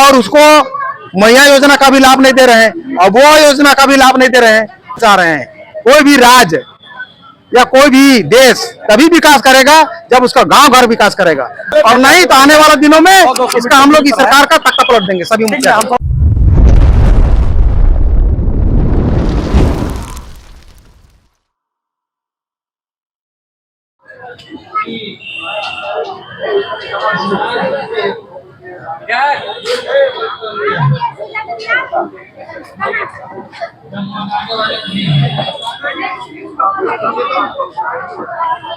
और उसको मैया योजना का भी लाभ नहीं दे रहे हैं और वो योजना का भी लाभ नहीं दे रहे हैं। चाह रहे हैं कोई भी राज्य या कोई भी देश तभी विकास करेगा जब उसका गांव घर विकास करेगा, और नहीं तो आने वाले दिनों में इसका हम लोग इस सरकार का तख्ता पलट देंगे सभी मुखिया।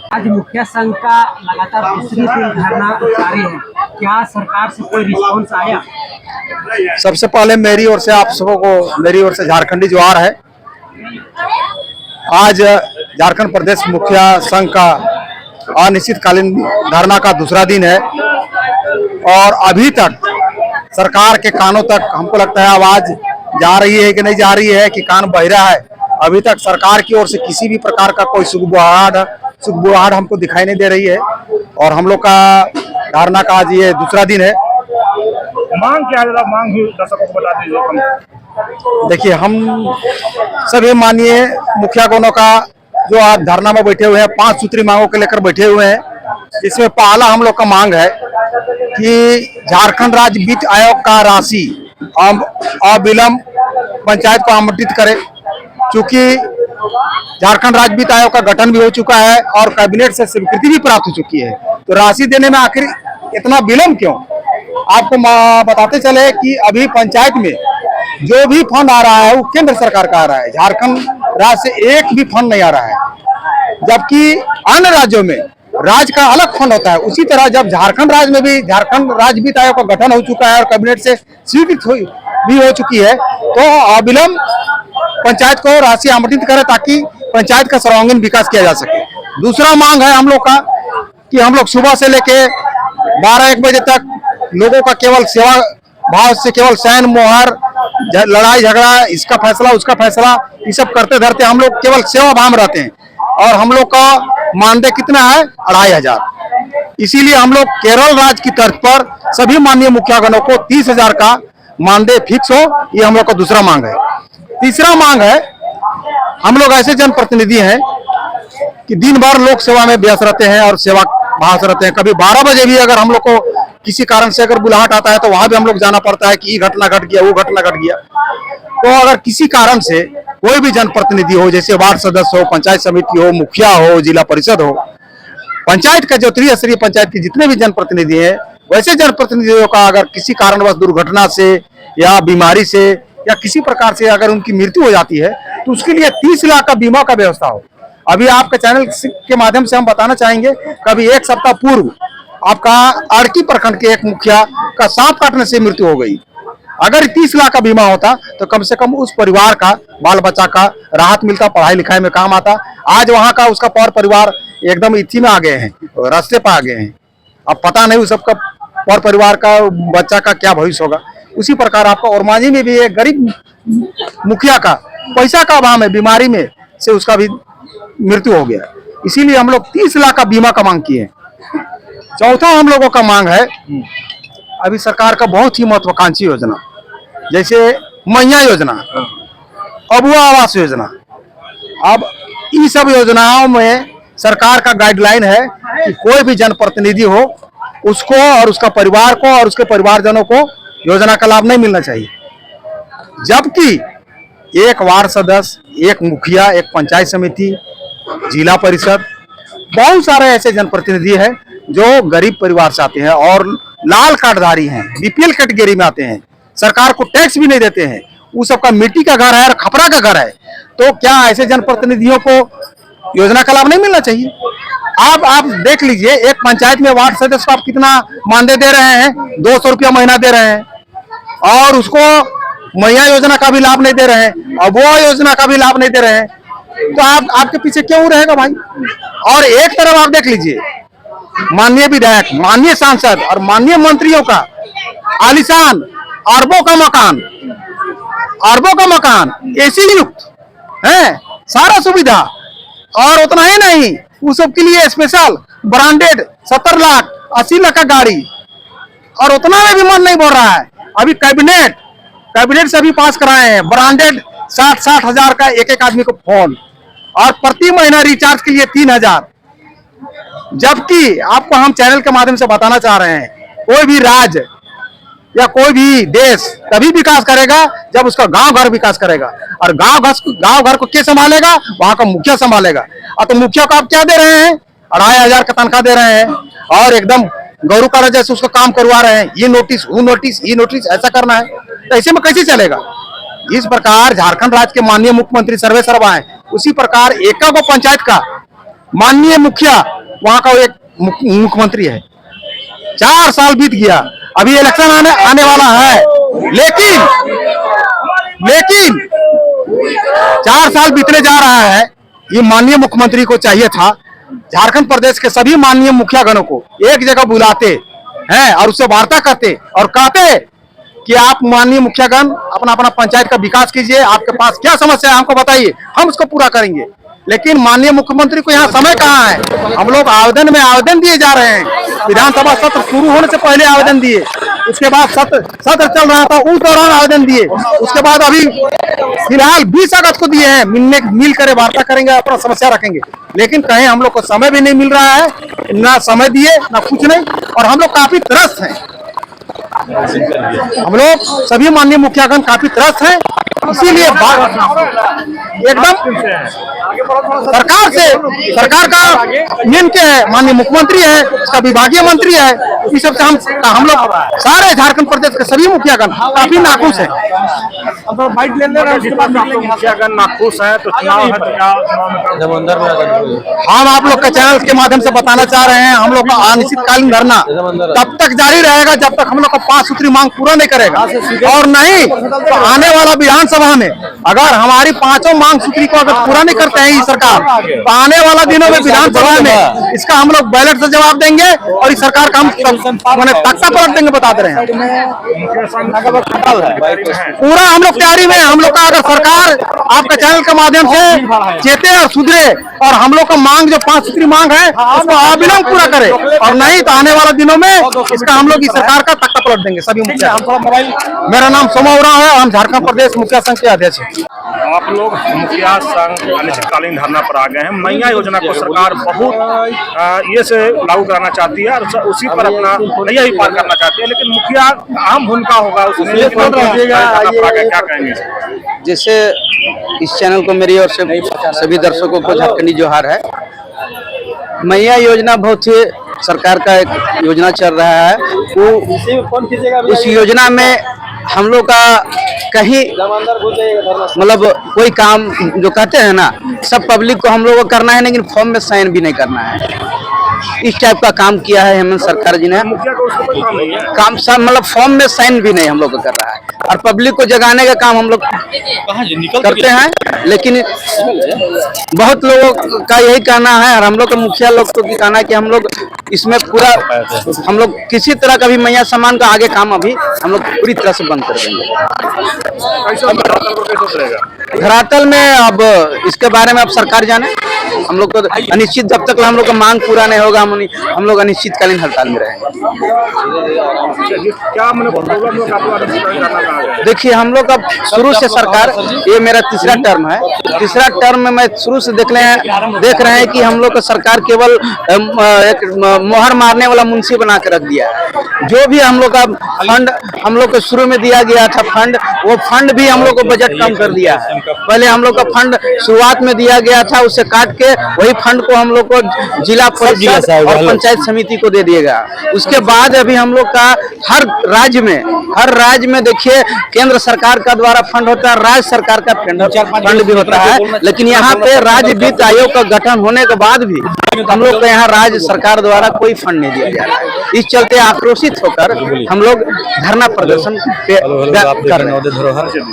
आज मुखिया संघ का लगातार दूसरी दिन धरना जारी है, क्या सरकार से कोई रिस्पॉन्स आया? सबसे पहले मेरी ओर से आप सबको मेरी ओर से झारखंडी जोहार है। आज झारखंड प्रदेश मुखिया संघ का अनिश्चितकालीन धरना का दूसरा दिन है और अभी तक सरकार के कानों तक हमको लगता है आवाज जा रही है कि नहीं जा रही है कि कान बहिरा है। अभी तक सरकार की ओर से किसी भी प्रकार का कोई सुगबुगाहट हमको दिखाई नहीं दे रही है और हम लोग का धरना का आज ये दूसरा दिन है। मांग क्या है, मांग भी दर्शकों को बता दीजिए। देखिए, हम सभी माननीय मुखिया गणों का जो आज धरना में बैठे हुए हैं 5 सूत्री मांगों को लेकर बैठे हुए हैं। इसमें पहला हम लोग का मांग है कि झारखंड राज्य वित्त आयोग का राशि अविलंब पंचायत को आवंटित करे, क्योंकि झारखंड राज्य वित्त आयोग का गठन भी हो चुका है और कैबिनेट से स्वीकृति भी प्राप्त हो चुकी है। तो राशि देने में आखिर इतना विलंब क्यों? आपको बताते चले कि अभी पंचायत में जो भी फंड आ रहा है वो केंद्र सरकार का आ रहा है, झारखंड राज्य से एक भी फंड नहीं आ रहा है। जबकि अन्य राज्यों में राज्य का अलग फंड होता है। उसी तरह जब झारखंड राज्य में भी झारखंड राज्य वित्त आयोग का गठन हो चुका है और कैबिनेट से स्वीकृति भी हो चुकी है, तो अविलंब पंचायत को राशि आवंटित करे ताकि पंचायत का सर्वांगीण विकास किया जा सके। दूसरा मांग है हम लोग का कि हम लोग सुबह से लेके 12-1 बजे तक लोगों का केवल सेवा भाव से केवल सैन मोहर लड़ाई झगड़ा, इसका फैसला उसका फैसला, ये सब करते धरते हम लोग केवल सेवा भाव में रहते हैं और हम लोग का मानदेय कितना है 2500। इसीलिए हम लोग केरल राज्य की तर्ज पर सभी माननीय मुखिया गणों को 30,000 का मानदेय फिक्स हो, ये हम लोग का दूसरा मांग है। तीसरा मांग है, हम लोग ऐसे जनप्रतिनिधि हैं कि दिन भर लोक सेवा में व्यस्त रहते हैं और सेवा भाव से रहते हैं। कभी 12 बजे भी अगर हम लोग को किसी कारण से अगर बुलाहट आता है तो वहां भी हम लोग जाना पड़ता है कि ये घटना घट गया, वो घटना घट गया। तो अगर किसी कारण से कोई भी जनप्रतिनिधि हो, जैसे वार्ड सदस्य हो, पंचायत समिति हो, मुखिया हो, जिला परिषद हो, पंचायत का जो त्रिस्तरीय पंचायत के जितने भी जनप्रतिनिधि हैं, वैसे जनप्रतिनिधियों का अगर किसी कारणवश दुर्घटना से या बीमारी से या किसी प्रकार से अगर उनकी मृत्यु हो जाती है तो उसके लिए 30 लाख का बीमा का व्यवस्था हो। अभी आपके चैनल के माध्यम से हम बताना चाहेंगे, कभी 1 सप्ताह पूर्व आपका अड़की प्रखंड के एक मुखिया का सांप काटने से मृत्यु हो गई। अगर 30 लाख का बीमा होता तो कम से कम उस परिवार का बाल बच्चा का राहत मिलता, पढ़ाई लिखाई में काम आता। आज वहां का उसका परिवार एकदम इथी में आ गए हैं, रास्ते पर आ गए हैं। अब पता नहीं उस सबका पर परिवार का बच्चा का क्या भविष्य होगा। उसी प्रकार आपका ओरमांझी में भी एक गरीब मुखिया का पैसा का अभाव में बीमारी में से उसका भी मृत्यु हो गया। इसीलिए हम लोग 30 लाख का बीमा का मांग किए। चौथा हम लोगों का मांग है, अभी सरकार का बहुत ही महत्वाकांक्षी योजना जैसे मैया योजना, अबुआ आवास योजना, अब इन सब योजनाओं में सरकार का गाइडलाइन है कि कोई भी जनप्रतिनिधि हो उसको और उसका परिवार को और उसके परिवारजनों को योजना का लाभ नहीं मिलना चाहिए। जबकि एक वार्ड सदस्य, एक मुखिया, एक पंचायत समिति, जिला परिषद, बहुत सारे ऐसे जनप्रतिनिधि हैं जो गरीब परिवार से आते हैं और लाल कार्डधारी हैं, बीपीएल कैटेगरी में आते हैं, सरकार को टैक्स भी नहीं देते हैं, वो सबका मिट्टी का घर है और खपरा का घर है। तो क्या ऐसे जनप्रतिनिधियों को योजना का लाभ नहीं मिलना चाहिए? आप देख लीजिए, एक पंचायत में वार्ड सदस्य को आप कितना मानदेय दे रहे हैं, 200 रुपया महीना दे रहे हैं और उसको मैया योजना का भी लाभ नहीं दे रहे हैं और वो योजना का भी लाभ नहीं दे रहे हैं। तो आपके पीछे क्यों रहेगा भाई? और एक तरफ आप देख लीजिए, माननीय विधायक, माननीय सांसद और माननीय मंत्रियों का आलीशान अरबों का मकान एसी युक्त है, सारा सुविधा, और उतना ही नहीं, उस सब के लिए स्पेशल ब्रांडेड 70 लाख 80 लाख का गाड़ी, और उतना में भी मन नहीं बोल रहा है। अभी कैबिनेट से भी पास कराए हैं ब्रांडेड 60 हजार का एक आदमी को फोन, और प्रति महीना रिचार्ज के लिए 3,000। जबकि आपको हम चैनल के माध्यम से बताना चाह रहे हैं, कोई भी राज्य या कोई भी देश तभी विकास करेगा जब उसका गांव घर विकास करेगा, और गांव घर को क्या संभालेगा? वहां का मुखिया संभालेगा। और तो मुखिया को आप क्या दे रहे हैं? 2,500 का तनख्वाह दे रहे हैं, और एकदम गौरू का जैसे उसको काम करवा रहे हैं, ये नोटिस वो नोटिस ये नोटिस ऐसा करना है, तो ऐसे में कैसे चलेगा? इस प्रकार झारखंड राज्य के माननीय मुख्यमंत्री सर्वे सर्वा है, उसी प्रकार एका को पंचायत का माननीय मुखिया वहां का एक मुख्यमंत्री है। 4 साल बीत गया, अभी इलेक्शन आने वाला है, लेकिन 4 साल बीतने जा रहा है। ये माननीय मुख्यमंत्री को चाहिए था झारखंड प्रदेश के सभी माननीय मुखियागणों को एक जगह बुलाते हैं और उससे वार्ता करते और कहते कि आप माननीय मुखियागण अपना अपना पंचायत का विकास कीजिए, आपके पास क्या समस्या है हमको बताइए, हम उसको पूरा करेंगे। लेकिन माननीय मुख्यमंत्री को यहाँ समय कहाँ है? हम लोग आवेदन दिए जा रहे हैं, विधानसभा सत्र शुरू होने से पहले आवेदन दिए, उसके बाद सत्र चल रहा था उस दौरान आवेदन दिए, उसके बाद अभी फिलहाल 20 अगस्त को दिए हैं, मिल कर वार्ता करेंगे, अपना समस्या रखेंगे। लेकिन कहीं हम लोग को समय भी नहीं मिल रहा है, ना समय दिए ना कुछ नहीं, और हम लोग काफी त्रस्त हैं। हम लोग सभी माननीय मुखियागण काफी त्रस्त हैं, इसीलिए एकदम सरकार का मेन क्या है? माननीय मुख्यमंत्री है, उसका विभागीय मंत्री है, इस सबसे हम लोग सारे झारखंड प्रदेश के सभी मुखियागण काफी नाखुश हैं। मुखियागण नाखुश है, तो चुनाव है तो क्या हम आप लोग के चैनल के माध्यम से बताना चाह रहे हैं, हम लोग का अनिश्चितकालीन धरना तब तक जारी रहेगा जब तक हम लोग का 5 सूत्री मांग पूरा नहीं करेगा, और नहीं तो आने वाला विधानसभा में अगर हमारी 5 मांग सूत्री को अगर पूरा नहीं करते हैं ये सरकार, तो आने वाला दिनों में विधानसभा में इसका हम लोग बैलेट से जवाब देंगे और इस सरकार का हम तख्ता पलट देंगे, बता दे रहे हैं। पूरा हम लोग तैयारी में, हम लोग का अगर सरकार आपके चैनल के माध्यम से चेते और सुधरे और हम लोग का मांग जो 5 सूत्री मांग है उसको अविलंब पूरा करे, और नहीं तो आने वाले दिनों में इसका हम लोग इस सरकार का तख्ता पलट देंगे सभी मुखिया। मेरा नाम सोमा उरांव है, हम झारखंड प्रदेश मुखिया संघ के अध्यक्ष हैं। आप लोग मुखिया संघ अनिश्चितकालीन धरना पर आ गए हैं। मैया योजना को सरकार बहुत ये से लागू कराना चाहती है और उसी पर अपना नैया ही पार करना चाहती है, लेकिन मुखिया अहम भूमिका होगा उसमें, क्या कहेंगे? जैसे इस चैनल को मेरी ओर से सभी दर्शकों को झारखंडी जोहार है। मैया योजना बहुत ही सरकार का एक योजना चल रहा है, वो उस योजना में हम लोग का कहीं मतलब कोई काम जो कहते हैं ना, सब पब्लिक को हम लोग को करना है, लेकिन फॉर्म में साइन भी नहीं करना है। इस टाइप का काम किया है हेमंत सरकार जी ने। काम सब मतलब फॉर्म में साइन भी नहीं हम लोग को कर रहा है, और पब्लिक को जगाने का काम हम लोग करते हैं, लेकिन बहुत लोगों का यही कहना है, और हम लोग का मुखिया लोग को कहना है कि हम लोग इसमें पूरा हम लोग किसी तरह का भी मैया सम्मान का आगे काम अभी हम लोग पूरी तरह से बंद कर देंगे। धरातल में अब इसके बारे में अब सरकार जाने, हम लोग को अनिश्चित जब तक हम लोग का मांग पूरा नहीं होगा हम लोग अनिश्चितकालीन हड़ताल में रहेंगे। देखिए हम लोग अब शुरू से सरकार, ये मेरा तीसरा टर्म है, तीसरा टर्म में मैं शुरू से देख रहे हैं कि हम लोग का सरकार केवल एक मोहर मारने वाला मुंशी बना के रख दिया है। जो भी हम लोग का फंड हम लोग को शुरू में दिया गया था फंड, वो फंड भी हम लोग को बजट कम कर दिया है। पहले हम लोग का फंड शुरुआत में दिया गया था, उससे काट के वही फंड को हम लोग को जिला परिषद और पंचायत समिति को दे दिएगा। उसके बाद अभी हम लोग का हर राज्य में देखिए केंद्र सरकार का द्वारा फंड होता है, राज्य सरकार का फंड भी होता है, लेकिन यहाँ पे राज्य वित्त आयोग का गठन होने के बाद भी हम लोग को यहाँ राज्य सरकार द्वारा कोई फंड नहीं दिया जा रहा है। इस चलते आक्रोशित होकर हम लोग धरना प्रदर्शन कर रहे हैं।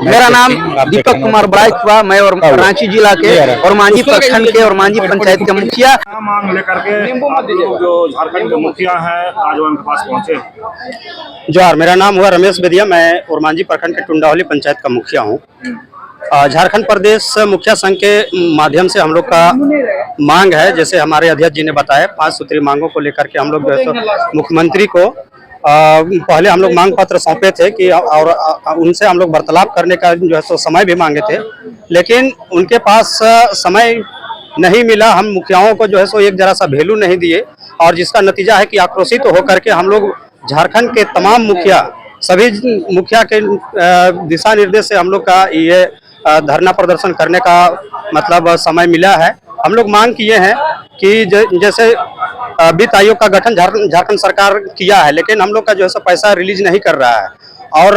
मेरा नाम दीपक कुमार बड़ाइक हुआ, मैं और रांची जिला के और मांझी प्रखंड के और मांझी पंचायत के मुखिया मांग लेकर के जो झारखंड के मुखिया है आज उनके पास पहुंचे। जोहार, मेरा नाम हुआ रमेश बेदिया, मैं और मांझी प्रखंड के टुंडावली पंचायत का मुखिया हूँ। झारखंड प्रदेश मुखिया संघ के माध्यम से हम लोग का मांग है, जैसे हमारे अध्यक्ष जी ने बताया, 5 सूत्री मांगों को लेकर के हम लोग जो है तो मुख्यमंत्री को पहले हम लोग मांग पत्र सौंपे थे कि और उनसे हम लोग वार्तालाप करने का जो है सो समय भी मांगे थे, लेकिन उनके पास समय नहीं मिला। हम मुखियाओं को जो है सो एक जरा सा वैल्यू नहीं दिए, और जिसका नतीजा है कि आक्रोशित होकर के हम लोग झारखंड के तमाम मुखिया, सभी मुखिया के दिशा निर्देश से हम लोग का ये धरना प्रदर्शन करने का मतलब समय मिला है। हम लोग मांग किए हैं कि जैसे वित्त आयोग का गठन झारखंड सरकार किया है, लेकिन हम लोग का जो है सो पैसा रिलीज नहीं कर रहा है, और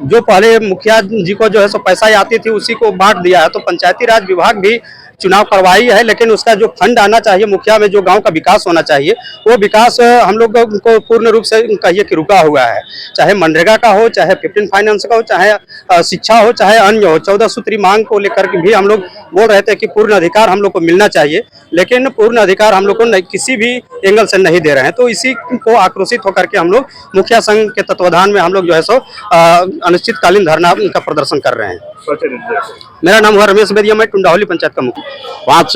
जो पहले मुखिया जी को जो है सो पैसा आती थी उसी को बांट दिया है। तो पंचायती राज विभाग भी चुनाव करवाई है, लेकिन उसका जो फंड आना चाहिए मुखिया में, जो गांव का विकास होना चाहिए, वो विकास हम लोग को पूर्ण रूप से कहिए कि रुका हुआ है। चाहे मनरेगा का हो, चाहे 15 फाइनेंस का हो, चाहे शिक्षा हो, चाहे अन्य हो। 14 सूत्री मांग को लेकर के भी हम लोग बोल रहे थे कि पूर्ण अधिकार हम लोग को मिलना चाहिए, लेकिन पूर्ण अधिकार हम लोग को किसी भी एंगल से नहीं दे रहे हैं। तो इसी को आक्रोशित होकर के हम लोग मुखिया संघ के तत्वाधान में हम लोग जो है सो अनिश्चितकालीन धरना का प्रदर्शन कर रहे हैं। मेरा नाम हुआ रमेश बेदिया, मैं टुंडाहोली पंचायत का मुखिया। 5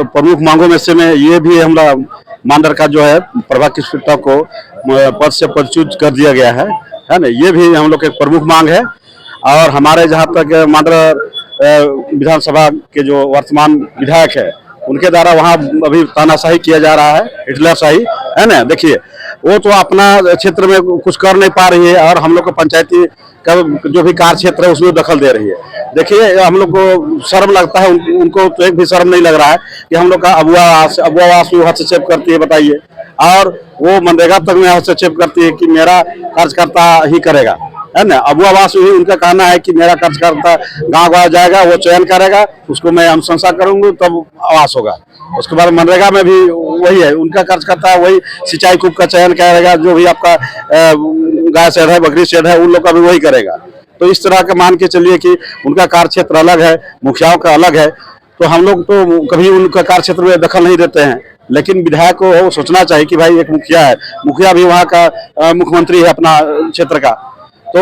प्रमुख मांगों में से में ये भी हमारा मांडर का जो है प्रभा कृष्णा को पद से पदच्युत कर दिया गया है ना। ये भी हम लोग की प्रमुख मांग है। और हमारे जहाँ तक मांडर विधानसभा के जो वर्तमान विधायक है, उनके द्वारा वहाँ अभी तानाशाही किया जा रहा है, हिटलरशाही है ना। देखिए, वो तो अपना क्षेत्र में कुछ कर नहीं पा रही है, और हम लोग को पंचायती का जो भी कार्य क्षेत्र है उसमें दखल दे रही है। देखिए, हम लोग को शर्म लगता है, उनको तो एक भी शर्म नहीं लग रहा है कि हम लोग का अबुआ आवास में हस्तक्षेप करती है, बताइए। और वो मनरेगा तक में हस्तक्षेप करती है कि मेरा कार्यकर्ता ही करेगा, है ना। अबुआ आवास में उनका कहना है कि मेरा कार्यकर्ता गाँव जाएगा, वो चयन करेगा, उसको मैं अनुशंसा करूंगी तब आवास होगा। उसके बाद मनरेगा में भी वही है, उनका कार्यकर्ता वही सिंचाई कूप का चयन करेगा, जो भी आपका गाय शेड है, बकरी शेड है, उन लोग का भी वही करेगा। तो इस तरह का मान के चलिए कि उनका कार्य क्षेत्र अलग है, मुखियाओं का अलग है। तो हम लोग तो कभी उनका कार्य क्षेत्र में दखल नहीं देते हैं, लेकिन विधायक को सोचना चाहिए कि भाई एक मुखिया है, मुखिया भी वहाँ का मुख्यमंत्री है अपना क्षेत्र का। तो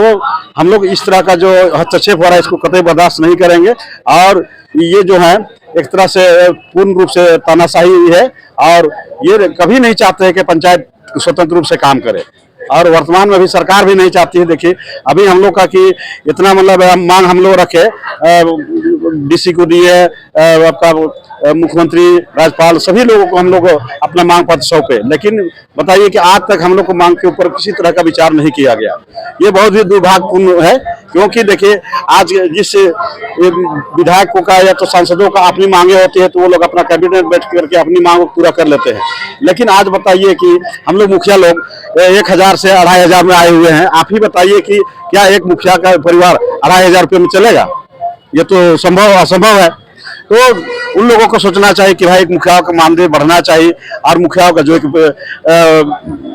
हम लोग इस तरह का जो हस्तक्षेप हो रहा है इसको कतई बर्दाश्त नहीं करेंगे। और ये जो है एक तरह से पूर्ण रूप से तानाशाही है, और ये कभी नहीं चाहते हैं कि पंचायत स्वतंत्र रूप से काम करे, और वर्तमान में भी सरकार भी नहीं चाहती है। देखिए, अभी हम लोग का कि इतना मतलब मांग हम लोग रखे, डीसी को दिए, आपका मुख्यमंत्री, राज्यपाल, सभी लोगों को हम लोग अपना मांग पत्र सौंपे, लेकिन बताइए कि आज तक हम लोग को मांग के ऊपर किसी तरह का विचार नहीं किया गया। ये बहुत ही दुर्भाग्यपूर्ण है, क्योंकि देखिए, आज जिस विधायकों का या तो सांसदों का अपनी मांगे होती है तो वो लोग अपना कैबिनेट बैठ करके अपनी मांग को पूरा कर लेते हैं। लेकिन आज बताइए कि हम लोग मुखिया लोग 1000 से 2500 में आए हुए हैं। आप ही बताइए कि क्या एक मुखिया का परिवार 2500 रुपये में चलेगा? ये तो असंभव है। तो उन लोगों को सोचना चाहिए कि भाई मुखियाओं का मानदेय बढ़ना चाहिए, और मुखियाओं का जो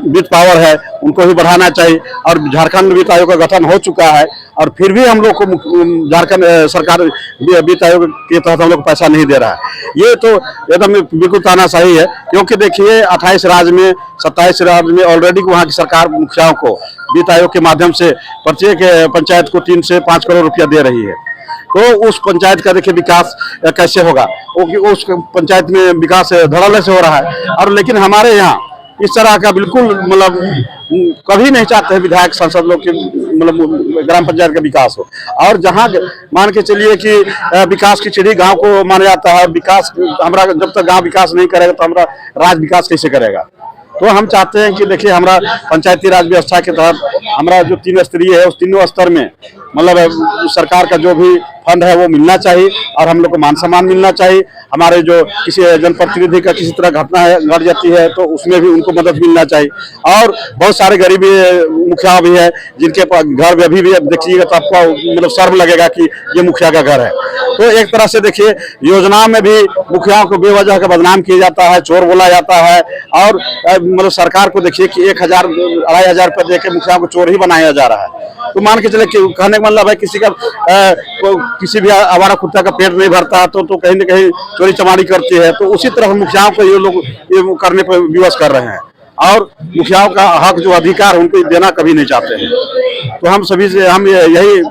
वित्त पावर है उनको भी बढ़ाना चाहिए। और झारखंड वित्त आयोग का गठन हो चुका है, और फिर भी हम लोग को झारखंड सरकार वित्त आयोग के तहत हम लोग को पैसा नहीं दे रहा है। ये तो एकदम बिल्कुल तानाशाही है, क्योंकि देखिए 28 राज्य में 27 राज्य में ऑलरेडी वहाँ की सरकार मुखियाओं को वित्त आयोग के माध्यम से प्रत्येक पंचायत को 3 से 5 करोड़ रुपया दे रही है। तो उस पंचायत का देखिए विकास कैसे होगा, उस पंचायत में विकास धड़ल्ले से हो रहा है। और लेकिन हमारे यहाँ इस तरह का बिल्कुल मतलब कभी नहीं चाहते हैं विधायक सांसद लोग के मतलब ग्राम पंचायत का विकास हो। और जहाँ मान के चलिए कि विकास की चिड़ी गांव को माना जाता है, विकास हमारा जब तक गांव विकास नहीं करेगा तो हमारा राज्य विकास कैसे करेगा। तो हम चाहते हैं कि देखिए, हमारा पंचायती राज व्यवस्था के तहत हमारा जो 3 स्तरीय है उस तीनों स्तर में मतलब सरकार का जो भी फंड है वो मिलना चाहिए, और हम लोग को मान सम्मान मिलना चाहिए। हमारे जो किसी जनप्रतिनिधि का किसी तरह घटना है घट जाती है तो उसमें भी उनको मदद मिलना चाहिए। और बहुत सारे गरीबी मुखिया भी है जिनके घर में अभी भी देखिएगा तो आपको मतलब शर्म लगेगा कि ये मुखिया का घर है। तो एक तरह से देखिए, योजनाओं में भी मुखियाओं को बेवजह का बदनाम किया जाता है, चोर बोला जाता है। और मतलब सरकार को देखिए कि 1000 2500 रुपये दे के मुखियाओं को चोर ही बनाया जा रहा है। तो मान के चले कहने का मतलब है किसी भी आवारा कुत्ता का पेट नहीं भरता तो कहीं न कहीं चोरी चमारी करती है। तो उसी तरह मुखियाओं को ये लोग ये करने पर विवश कर रहे हैं, और मुखियाओं का हक जो अधिकार उनको देना कभी नहीं चाहते हैं। तो हम सभी से हम यही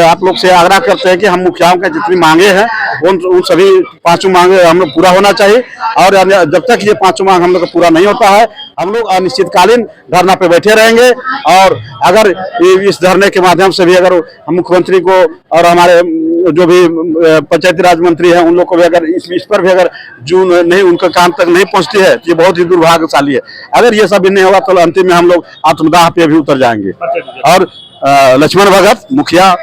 आप लोग से आग्रह करते हैं कि हम मुखियाओं का जितनी मांगे हैं उन सभी पांचों मांगे हम लोग पूरा होना चाहिए। और जब तक ये पांचों मांग हम लोग का पूरा नहीं होता है, हम लोग अनिश्चितकालीन धरना पे बैठे रहेंगे। और अगर इस धरने के माध्यम से भी अगर हम मुख्यमंत्री को और हमारे जो भी पंचायती राज मंत्री हैं उन लोग को भी अगर इस पर भी अगर जून नहीं उनके कान तक नहीं पहुंचती है तो ये बहुत ही दुर्भाग्यशाली है। अगर ये सब भी नहीं होगा तो अंतिम में हम लोग आत्मदाह पे भी उतर जाएंगे। और लक्ष्मण भगत मुखिया